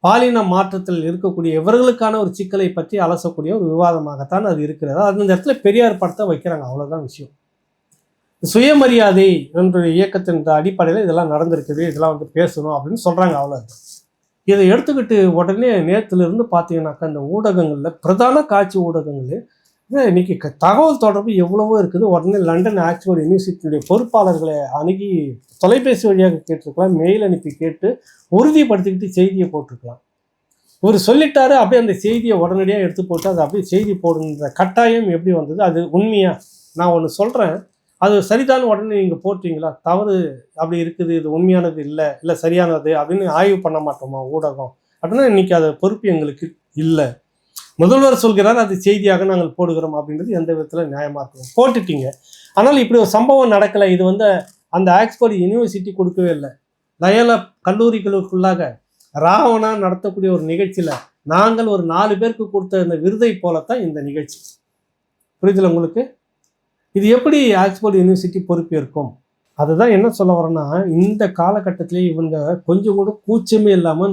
பாலின மாற்றத்தில் இருக்கக்கூடிய இவர்களுக்கான ஒரு சிக்கலை பற்றி அலசக்கூடிய ஒரு விவாதமாகத்தான் அது இருக்கிறது. அந்த இடத்துல பெரியார் படத்தை வைக்கிறாங்க, அவ்வளோதான் விஷயம். சுயமரியாதை என்ற இயக்கத்தின் அடிப்படையில் இதெல்லாம் நடந்திருக்குது, இதெல்லாம் வந்து பேசணும் அப்படின்னு சொல்கிறாங்க, அவ்வளோ. இதை எடுத்துக்கிட்டு உடனே நேற்றுலேருந்து பார்த்தீங்கன்னாக்கா இந்த ஊடகங்களில், பிரதான காட்சி ஊடகங்கள் இன்னைக்கு தகவல் தொடர்பு எவ்வளவோ இருக்குது. உடனே லண்டன் ஆக்ஸ்போர்ட் யூனிவர்சிட்டியுடைய பொறுப்பாளர்களை அணுகி தொலைபேசி வழியாக கேட்டிருக்கலாம், மெயில் அனுப்பி கேட்டு உறுதிப்படுத்திக்கிட்டு செய்தியை போட்டிருக்கலாம். ஒரு சொல்லிட்டாரு, அப்படியே அந்த செய்தியை உடனடியாக எடுத்து போட்டு அதை அப்படியே செய்தி போடுன்ற கட்டாயம் எப்படி வந்தது? அது உண்மையா? நான் ஒன்று சொல்கிறேன், அது சரிதான் உடனே நீங்கள் போட்டீங்களா? தவறு அப்படி இருக்குது, இது உண்மையானது இல்லை சரியானது அப்படின்னு ஆய்வு பண்ண மாட்டோமா ஊடகம் அப்படின்னா? இன்னைக்கு அது பொறுப்பு எங்களுக்கு இல்லை. முதல்வர் சொல்கிறார், அது செய்தியாக நாங்கள் போடுகிறோம் அப்படின்றது எந்த விதத்தில் நியாயமாக இருக்கும்? போட்டுட்டீங்க. ஆனால் இப்படி ஒரு சம்பவம் நடக்கலை. இது வந்து அந்த ஆக்ஸ்போர்ட் யூனிவர்சிட்டி கொடுக்கவே இல்லை. லயோலா கல்லூரிகளுக்குள்ளாக ராவணா நடத்தக்கூடிய ஒரு நிகழ்ச்சியில் நாங்கள் ஒரு 4 பேருக்கு கொடுத்த இந்த விருதை போலத்தான் இந்த நிகழ்ச்சி. புரியுதுல உங்களுக்கு? இது எப்படி ஆக்ஸ்போர்ட் யூனிவர்சிட்டி பொறுப்பேற்கும்? அதுதான் என்ன சொல்ல வரேன்னா, இந்த காலகட்டத்திலே இவங்க கொஞ்சம் கூட கூச்சமே இல்லாமல் இந்த